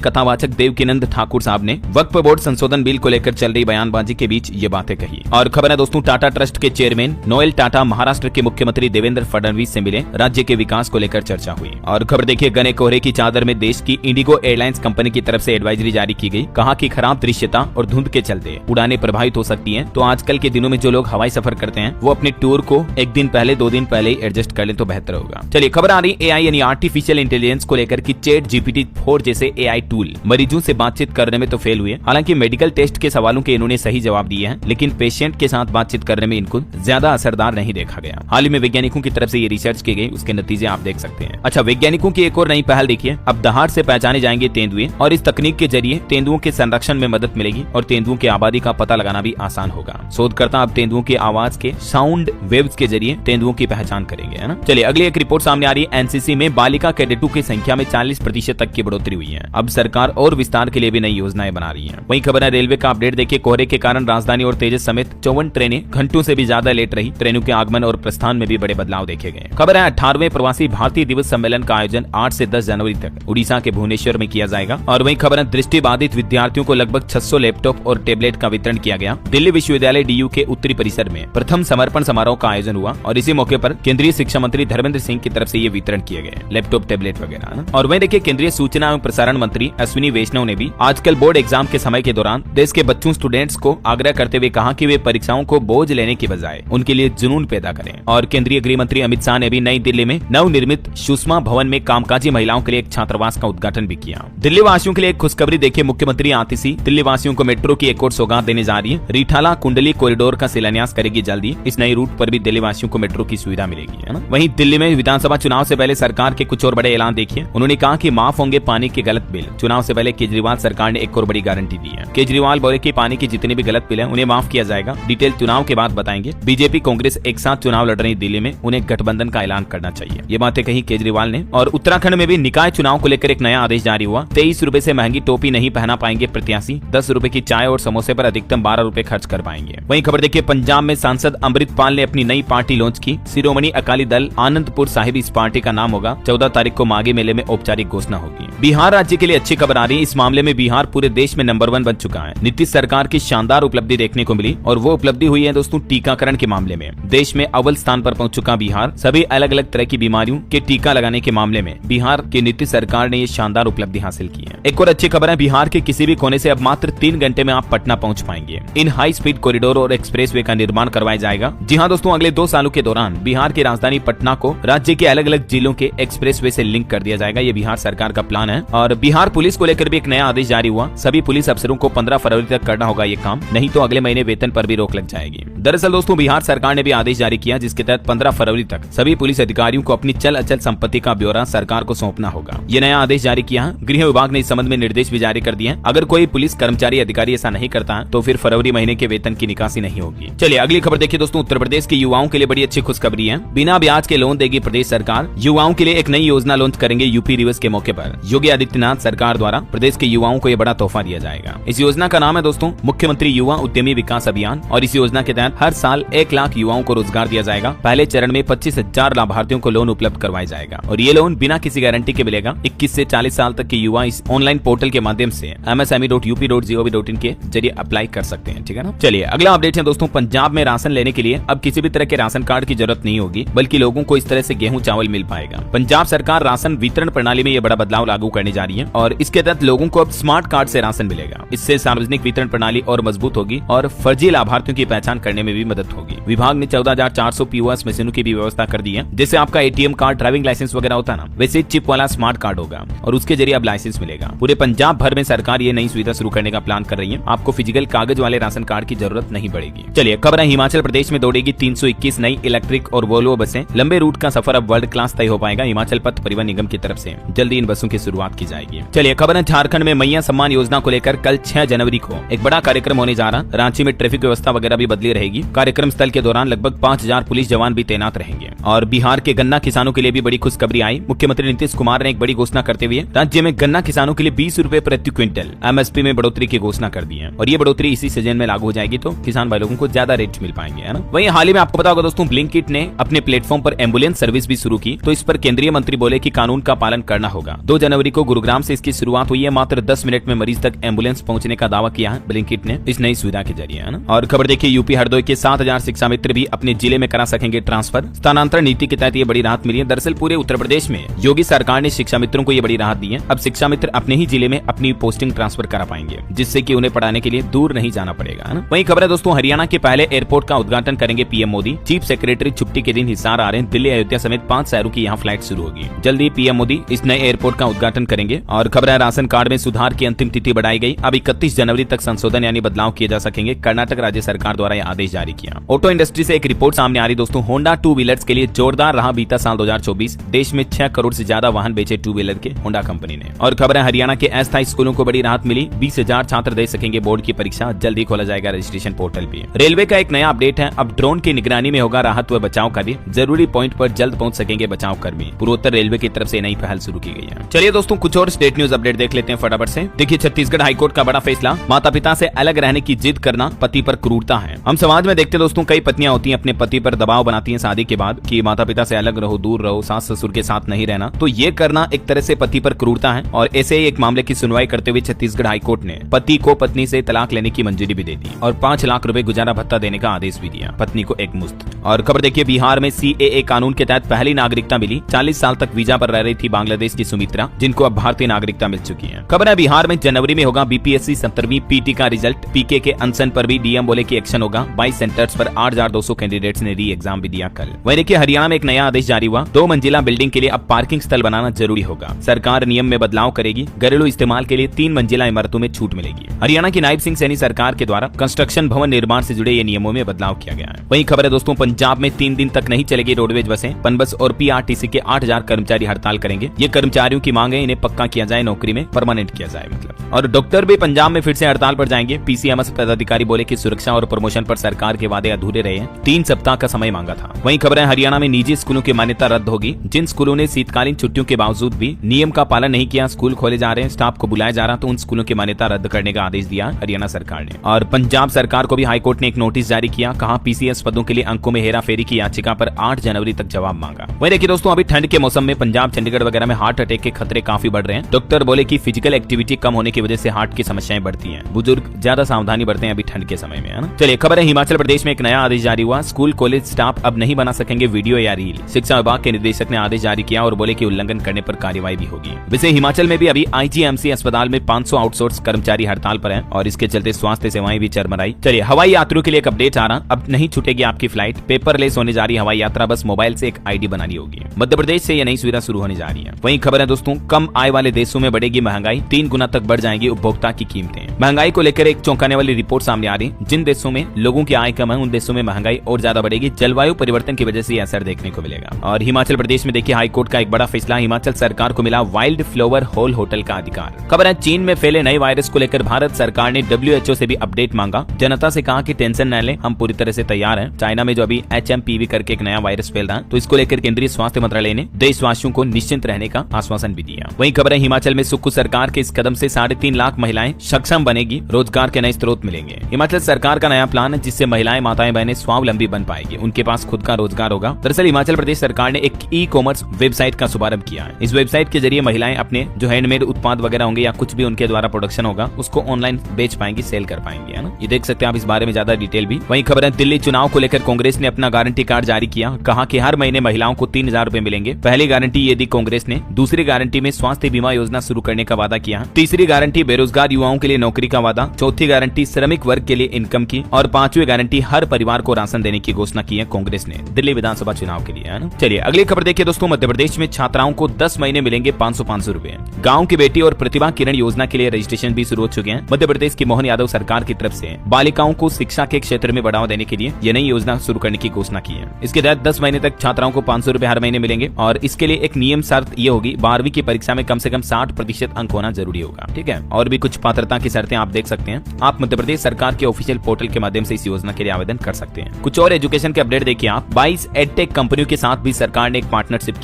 कथावाचक देवकीनंद ठाकुर साहब ने वक्फ बोर्ड संशोधन बिल को लेकर चल रही बयानबाजी के बीच ये बातें कही। और खबर है दोस्तों, टाटा ट्रस्ट के चेयरमैन नोएल टाटा महाराष्ट्र के मुख्यमंत्री देवेंद्र फडणवीस से मिले, राज्य के विकास को लेकर चर्चा हुई। और खबर देखिए, घने कोहरे की चादर में देश की इंडिगो एयरलाइंस कंपनी की तरफ से एडवाइजरी जारी की गई। कहा कि खराब दृश्यता और धुंध के चलते उड़ानें प्रभावित हो सकती हैं, तो आजकल के दिनों में जो लोग हवाई सफर करते हैं वो अपने टूर को एक दिन पहले 2 दिन पहले ही एडजस्ट कर ले तो बेहतर होगा। चलिए खबर आ रही एआई यानी आर्टिफिशियल इंटेलिजेंस को लेकर कि चैट जीपीटी 4 जैसे एआई टूल मरीजों से बातचीत करने में तो फेल हुए। हालांकि मेडिकल टेस्ट के सवालों के इन्होंने सही जवाब दिए हैं, लेकिन पेशेंट के साथ बातचीत करने में इनको ज्यादा असरदार नहीं देखा गया। हाल ही में वैज्ञानिकों की तरफ से ये रिसर्च की गई, उसके नतीजे आप देख सकते हैं। अच्छा, वैज्ञानिकों की एक और नई पहल देखिए, अब दहाड़ से पहचाने जाएंगे तेंदुए और इस तकनीक के जरिए तेंदुओं के संरक्षण में मदद मिलेगी और तेंदुओं की आबादी का पता लगाना भी आसान होगा। शोधकर्ता अब तेंदुओं की आवाज के साउंड वेव्स के जरिए तेंदुओं की पहचान करेंगे, है ना। चलिए अगली एक रिपोर्ट सामने आ रही है, एनसीसी में बालिका कैडेटों की संख्या में 40% तक की बढ़ोतरी हुई है। अब सरकार और विस्तार के लिए भी नई योजनाएं बना रही है। वहीं खबर है रेलवे का अपडेट देखिए, कोहरे के कारण राजधानी और तेजस समेत 54 ट्रेनें घंटों से भी ज्यादा लेट रही। ट्रेनों के आगमन और प्रस्थान में भी बड़े बदलाव देखे गए। खबर है 18वें प्रवासी भारतीय दिवस सम्मेलन का आयोजन 8 से 10 जनवरी तक उड़ीसा के भुवनेश्वर में किया जाएगा। और वहीं खबर है दृष्टिबाधित विद्यार्थियों को लगभग 600 लैपटॉप और टेबलेट का वितरण किया गया। दिल्ली विश्वविद्यालय डीयू के उत्तरी परिसर में प्रथम समर्पण समारोह का आयोजन हुआ और इसी मौके पर केंद्रीय शिक्षा मंत्री धर्मेंद्र सिंह की तरफ से ये वितरण किए गए लैपटॉप, टेबलेट वगैरह। और वहीं देखिए, केंद्रीय सूचना एवं प्रसारण मंत्री अश्विनी वैष्णव ने भी आजकल बोर्ड एग्जाम के समय के दौरान देश के बच्चों स्टूडेंट्स को आग्रह करते हुए कहा कि वे परीक्षाओं को बोझ लेने की बजाय उनके लिए जुनून पैदा करें। और केंद्रीय गृह मंत्री अमित शाह ने भी नई दिल्ली में नवनिर्मित सुषमा भवन में कामकाजी महिलाओं के लिए एक छात्रावास का उद्घाटन भी किया। दिल्ली वासियों के लिए एक खुशखबरी देखिए, मुख्यमंत्री आतिशी दिल्ली वासियों को मेट्रो की एक और सौगात देने जा रही है। रीठाला कुंडली कॉरिडोर का शिलान्यास करेगी जल्दी। इस नई रूट पर भी दिल्ली वासियों को मेट्रो की सुविधा मिलेगी, है ना। वहीं दिल्ली में विधानसभा चुनाव से पहले सरकार के कुछ और बड़े ऐलान देखिए। उन्होंने कहा कि माफ होंगे पानी के गलत बिल। चुनाव से पहले केजरीवाल सरकार ने एक और बड़ी गारंटी दी है। केजरीवाल बोले कि पानी के जितने भी गलत बिल हैं उन्हें माफ किया जाएगा। डिटेल चुनाव के बाद बताएंगे। बीजेपी कांग्रेस एक साथ चुनाव लड़ रही दिल्ली में, उन्हें गठबंधन का ऐलान करना चाहिए। ये बातें कही केजरीवाल ने। और उत्तराखंड में भी निकाय चुनाव को लेकर एक नया आदेश जारी हुआ। 23 रुपए से महंगी टोपी नहीं पहना पाएंगे प्रत्याशी। 10 रुपए की चाय और समोसे पर अधिकतम 12 रुपए खर्च कर पाएंगे। वहीं खबर देखिए, पंजाब में सांसद अमृतपाल ने अपनी नई पार्टी लॉन्च की। शिरोमणि अकाली दल आनंदपुर साहिब इस पार्टी का नाम होगा। 14 तारीख को माघी मेले में औपचारिक घोषणा होगी। बिहार राज्य के लिए अच्छी खबर आ रही है। इस मामले में बिहार पूरे देश में नंबर 1 बन चुका है। नीतीश सरकार की शानदार उपलब्धि देखने को मिली और वो उपलब्धि हुई है दोस्तों टीकाकरण के मामले में। देश में अव्वल स्थान पर पहुंच चुका बिहार। सभी अलग अलग तरह की बीमारियों के टीका लगाने के मामले में बिहार की नीतीश सरकार ने ये शानदार उपलब्धि हासिल की है। एक और अच्छी खबर है, बिहार के किसी भी कोने से अब मात्र 3 घंटे में आप पटना पहुंच पाएंगे। इन हाई स्पीड कॉरिडोर और एक्सप्रेसवे का निर्माण करवाया जाएगा। जी हाँ दोस्तों, अगले 2 सालों के दौरान बिहार की राजधानी पटना को राज्य के अलग अलग जिलों के एक्सप्रेसवे से लिंक कर दिया जाएगा। ये बिहार सरकार का प्लान है। और बिहार पुलिस को लेकर भी एक नया आदेश जारी हुआ। सभी पुलिस अफसरों को 15 फरवरी तक करना होगा ये काम, नहीं तो अगले महीने वेतन पर भी रोक लग जाएगी। दरअसल दोस्तों, बिहार सरकार ने भी आदेश जारी किया जिसके तहत 15 फरवरी तक सभी पुलिस अधिकारियों को अपनी चल अचल संपत्ति का ब्यौरा सरकार को सौंपना होगा। ये नया आदेश जारी किया है। गृह विभाग ने इस संबंध में निर्देश भी जारी कर दिए हैं। अगर कोई पुलिस कर्मचारी अधिकारी ऐसा नहीं करता है तो फिर फरवरी महीने के वेतन की निकासी नहीं होगी। चलिए अगली खबर देखिए दोस्तों, उत्तर प्रदेश के युवाओं के लिए बड़ी अच्छी खुशखबरी है। बिना ब्याज के लोन देगी प्रदेश सरकार। युवाओं के लिए एक नई योजना लॉन्च करेंगे यूपी दिवस के मौके पर। योगी आदित्यनाथ सरकार द्वारा प्रदेश के युवाओं को यह बड़ा तोहफा दिया जाएगा। इस योजना का नाम है दोस्तों मुख्यमंत्री युवा उद्यमी विकास अभियान और इस योजना के तहत हर साल 1 लाख युवाओं को रोजगार दिया जाएगा। पहले चरण में 25,000 लाभार्थियों को लोन उपलब्ध करवाया जाएगा और ये लोन बिना किसी गारंटी के मिलेगा। 21 से 40 साल तक के युवा इस ऑनलाइन पोर्टल के माध्यम से msme.up.gov.in के जरिए अप्लाई कर सकते हैं, ठीक है ना। चलिए अगला अपडेट है दोस्तों, पंजाब में राशन लेने के लिए अब किसी भी तरह के राशन कार्ड की जरूरत नहीं होगी, बल्कि लोगों को इस तरह से गेहूं चावल मिल पाएगा। पंजाब सरकार राशन वितरण प्रणाली में यह बड़ा बदलाव लागू करने जा रही है और इसके तहत लोगों को अब स्मार्ट कार्ड से राशन मिलेगा। इससे सार्वजनिक वितरण प्रणाली और मजबूत होगी और फर्जी लाभार्थियों की पहचान करने करने में भी मदद होगी। विभाग ने 14,400 POS मशीनों की भी व्यवस्था कर दी है, जिससे आपका ATM कार्ड, ड्राइविंग लाइसेंस वगैरह होता है ना, वैसे चिप वाला स्मार्ट कार्ड होगा और उसके जरिए अब लाइसेंस मिलेगा। पूरे पंजाब भर में सरकार ये नई सुविधा शुरू करने का प्लान कर रही है। आपको फिजिकल कागज वाले राशन कार्ड की जरूरत नहीं पड़ेगी। चलिए खबर है, हिमाचल प्रदेश में दौड़ेगी 321 नई इलेक्ट्रिक और वोल्वो बसें। लंबे रूट का सफर अब वर्ल्ड क्लास तय हो पाएगा। हिमाचल पथ परिवहन निगम की तरफ से जल्दी इन बसों की शुरुआत की जाएगी। चलिए खबर है, झारखंड में मैया सम्मान योजना को लेकर कल 6 जनवरी को एक बड़ा कार्यक्रम होने जा रहा। रांची में ट्रैफिक व्यवस्था वगैरह भी बदली रहेगी। कार्यक्रम स्थल के दौरान लगभग 5000 पुलिस जवान भी तैनात रहेंगे। और बिहार के गन्ना किसानों के लिए भी बड़ी खुशखबरी आई। मुख्यमंत्री नीतीश कुमार ने एक बड़ी घोषणा करते हुए राज्य में गन्ना किसानों के लिए 20 रुपए प्रति क्विंटल MSP में बढ़ोतरी की घोषणा कर दी है। और ये बढ़ोतरी इसी सीजन में लागू हो जाएगी, तो किसान भाई लोगों को ज्यादा रेट मिल पाएंगे, है ना। वहीं हाल ही में आपको पता होगा दोस्तों, ब्लिंकिट ने अपने प्लेटफॉर्म पर एम्बुलेंस सर्विस भी शुरू की, तो इस पर केंद्रीय मंत्री बोले कि कानून का पालन करना होगा। 2 जनवरी को गुरुग्राम से इसकी शुरुआत हुई है। मात्र 10 मिनट में मरीज तक एम्बुलेंस पहुंचने का दावा किया है ब्लिंकिट ने इस नई सुविधा के जरिए, है ना। और खबर देखिए, यूपी हरदोई के 7000 शिक्षा मित्र भी अपने जिले में करा सकेंगे ट्रांसफर। स्थानांतरण नीति के तहत ये बड़ी राहत मिली है। दरअसल पूरे उत्तर प्रदेश में योगी सरकार ने शिक्षा मित्रों को ये बड़ी राहत दी है। अब शिक्षा मित्र अपने ही जिले में अपनी पोस्टिंग ट्रांसफर करा पाएंगे, जिससे कि उन्हें पढ़ाने के लिए दूर नहीं जाना पड़ेगा, है ना। वहीं खबर है दोस्तों, हरियाणा के पहले एयरपोर्ट का उद्घाटन करेंगे पीएम मोदी। चीफ सेक्रेटरी छुट्टी के दिन हिसार आ रहे हैं। दिल्ली, अयोध्या समेत 5 शहरों की यहाँ फ्लाइट शुरू होगी। जल्दी पीएम मोदी इस नए एयरपोर्ट का उद्घाटन करेंगे। और खबर है, राशन कार्ड में सुधार की अंतिम तिथि बढ़ाई गई। अब 31 जनवरी तक संशोधन यानी बदलाव किए जा सकेंगे। कर्नाटक राज्य सरकार द्वारा यह आदेश जारी किया। ऑटो इंडस्ट्री से एक रिपोर्ट सामने आ रही दोस्तों, होंडा 2 व्हीलर्स के लिए जोरदार रहा बीता साल 2024। देश में 6 करोड़ से ज्यादा वाहन बेचे 2 व्हीलर के होंडा कंपनी ने। और खबर है, हरियाणा के अस्थायी स्कूलों को बड़ी राहत मिली। 20,000 छात्र दे सकेंगे बोर्ड की परीक्षा। जल्दी खोला जाएगा रजिस्ट्रेशन पोर्टल भी। रेलवे का एक नया अपडेट है, अब ड्रोन की निगरानी में होगा राहत व बचाव कार्य। जरूरी पॉइंट पर जल्द पहुंच सकेंगे बचाव कर्मी। पूर्वोत्तर रेलवे की तरफ से नई पहल शुरू की गई है। चलिए दोस्तों, कुछ और स्टेट न्यूज अपडेट देख लेते हैं फटाफट से। देखिए, छत्तीसगढ़ हाईकोर्ट का बड़ा फैसला, माता पिता से अलग रहने की जिद करना पति पर क्रूरता है। हम समाज में देखते दोस्तों, कई पत्नियां होती हैं अपने पति पर दबाव बनाती हैं शादी के बाद कि माता पिता से अलग रहो, दूर रहो, सास ससुर के साथ नहीं रहना। तो ये करना एक तरह से पति पर क्रूरता है। और ऐसे ही एक मामले की सुनवाई करते हुए छत्तीसगढ़ हाईकोर्ट ने पति को पत्नी से तलाक लेने की मंजूरी भी दे दी और 5 लाख रुपए गुजारा भत्ता देने का आदेश भी दिया, पत्नी को एक मुश्त। और खबर देखिए, बिहार में CAA कानून के तहत पहली नागरिकता मिली। 40 साल तक वीजा पर रह रही थी बांग्लादेश की सुमित्रा, जिनको अब भारतीय नागरिकता मिल चुकी है। खबर है, बिहार में जनवरी में होगा BPSC 17वीं PT का रिजल्ट। PK के अनशन पर भी DM बोले कि एक्शन होगा। 22 सेंटर्स पर 8200 कैंडिडेट्स ने री एग्जाम भी दिया कल। वहीं देखिए, हरियाणा में एक नया आदेश जारी हुआ। 2 मंजिला बिल्डिंग के लिए अब पार्किंग स्थल बनाना जरूरी होगा। सरकार नियम में बदलाव करेगी। घरेलू इस्तेमाल के लिए 3 मंजिला इमारतों में छूट मिलेगी। हरियाणा की नायब सिंह सैनी सरकार के द्वारा कंस्ट्रक्शन भवन निर्माण से जुड़े ये नियमों में बदलाव किया गया है। वहीं खबर है दोस्तों, पंजाब में 3 दिन तक नहीं चलेगी रोडवेज बसें। पनबस और PRTC के 8000 कर्मचारी हड़ताल करेंगे। ये कर्मचारियों की मांग है, इन्हें पक्का किया जाए, नौकरी में परमानेंट किया जाए मतलब। और डॉक्टर भी पंजाब में फिर से हड़ताल पर जाएंगे। PCMS पदाधिकारी बोले कि सुरक्षा और प्रमोशन पर सरकार के वादे अधूरे रहे हैं। 3 सप्ताह का समय मांगा था। वहीं खबर है, हरियाणा में निजी स्कूलों की मान्यता रद्द होगी। जिन स्कूलों ने शीतकालीन छुट्टियों के बावजूद भी नियम का पालन नहीं किया, स्कूल खोले जा रहे हैं, स्टाफ को बुलाया जा रहा, तो उन स्कूलों की मान्यता रद्द करने का आदेश दिया हरियाणा सरकार ने। और पंजाब सरकार को भी हाईकोर्ट ने एक नोटिस जारी किया। कहा PCS पदों के लिए अंकों में हेराफेरी की याचिका पर 8 जनवरी तक जवाब मांगा। वहीं देखिए दोस्तों, अभी ठंड के मौसम में पंजाब, चंडीगढ़ वगैरह में हार्ट अटैक के खतरे काफी बढ़ रहे हैं। डॉक्टर बोले कि फिजिकल एक्टिविटी कम होने की वजह से हार्ट की समस्याएं बढ़ती हैं। बुजुर्ग ज्यादा सावधानी बरतें अभी ठंड के समय में, है ना। चलिए खबर है, हिमाचल प्रदेश में एक नया आदेश जारी हुआ। स्कूल कॉलेज स्टाफ अब नहीं बना सकेंगे वीडियो या रील। शिक्षा विभाग के निदेशक ने आदेश जारी किया और बोले कि उल्लंघन करने पर कार्रवाई भी होगी। वैसे हिमाचल में भी अभी IGMC अस्पताल में 500 आउटसोर्स कर्मचारी हड़ताल पर हैं और इसके चलते स्वास्थ्य सेवाएं भी चरमराई। चलिए, हवाई यात्रियों के लिए एक अपडेट आ रहा। अब नहीं छूटेगी आपकी फ्लाइट। पेपरलेस होने जा रही हवाई यात्रा। बस मोबाइल से एक ID बनानी होगी। मध्य प्रदेश से यह नई सुविधा शुरू होने जा रही है। वहीं खबर है दोस्तों, कम आय वाले देशों में बढ़ेगी महंगाई। 3 गुना तक बढ़ जाएंगी उपभोक्ता की कीमतें। महंगाई को लेकर एक चौंकाने वाली रिपोर्ट सामने आ रही। जिन देशों में लोगों की आय कम है, उन देशों में महंगाई और ज्यादा बढ़ेगी। जलवायु परिवर्तन की वजह से यह असर देखने को मिलेगा। और हिमाचल प्रदेश में देखिए, हाईकोर्ट का एक बड़ा फैसला। हिमाचल सरकार को मिला वाइल्ड फ्लावर हॉल होटल का अधिकार। खबर है, चीन में फैले नए वायरस को लेकर भारत सरकार ने WHO से भी अपडेट मांगा। जनता से कहा कि टेंशन न लें, हम पूरी तरह से तैयार हैं। चाइना में जो अभी HMPV करके एक नया वायरस फैल रहा है, तो इसको लेकर केंद्रीय स्वास्थ्य मंत्रालय ने देशवासियों को निश्चिंत रहने का आश्वासन भी दिया। वहीं खबर है, हिमाचल में सुक्खू सरकार के इस कदम से 3.5 लाख महिलाएं सक्षम बनेगी। रोजगार के नए स्रोत मिलेंगे। हिमाचल सरकार का नया प्लान है, जिससे महिलाएं, माताएं, बहनें स्वावलंबी बन पाएगी। उनके पास खुद का रोजगार होगा। दरअसल हिमाचल प्रदेश सरकार ने एक E-कॉमर्स वेबसाइट का शुभारंभ किया है। इस वेबसाइट के जरिए महिलाएं अपने जो हैंडमेड उत्पाद वगैरह होंगे या कुछ भी उनके द्वारा प्रोडक्शन होगा, उसको ऑनलाइन बेच पाएंगी, सेल कर पाएंगे, है ना। ये देख सकते हैं आप इस बारे में ज्यादा डिटेल भी। वहीं खबर है, दिल्ली चुनाव को लेकर कांग्रेस ने अपना गारंटी कार्ड जारी किया। कहा कि हर महीने महिलाओं को 3000 रुपए मिलेंगे। पहली गारंटी ये दी कांग्रेस ने। दूसरी गारंटी में स्वास्थ्य बीमा योजना शुरू करने का वादा किया। तीसरी गारंटी बेरोजगार युवाओं के लिए नौकरी नौकरी का वादा, चौथी गारंटी श्रमिक वर्ग के लिए इनकम की और पांचवी गारंटी हर परिवार को राशन देने की घोषणा की है कांग्रेस ने दिल्ली विधानसभा चुनाव के लिए, है ना। चलिए अगली खबर देखिए दोस्तों, मध्य प्रदेश में छात्राओं को 10 महीने मिलेंगे 500 रुपए। गाँव की बेटी और प्रतिभा किरण योजना के लिए रजिस्ट्रेशन भी शुरू हो चुके हैं। मध्य प्रदेश की मोहन यादव सरकार की तरफ से बालिकाओं को शिक्षा के क्षेत्र में बढ़ावा देने के लिए यह नई योजना शुरू करने की घोषणा की है। इसके तहत 10 महीने तक छात्राओं को 500 रुपए हर महीने मिलेंगे और इसके लिए एक नियम शर्त ये होगी, 12वीं की परीक्षा में कम से कम 60% अंक होना जरूरी होगा, ठीक है। और भी कुछ पात्रता की शर्तें आप देख सकते हैं। आप मध्य प्रदेश सरकार के ऑफिशियल पोर्टल के माध्यम से इस योजना के लिए आवेदन कर सकते हैं। कुछ और एजुकेशन के अपडेट देखिए आप, 22 एडटेक कंपनियों के साथ भी सरकार ने एक पार्टनरशिप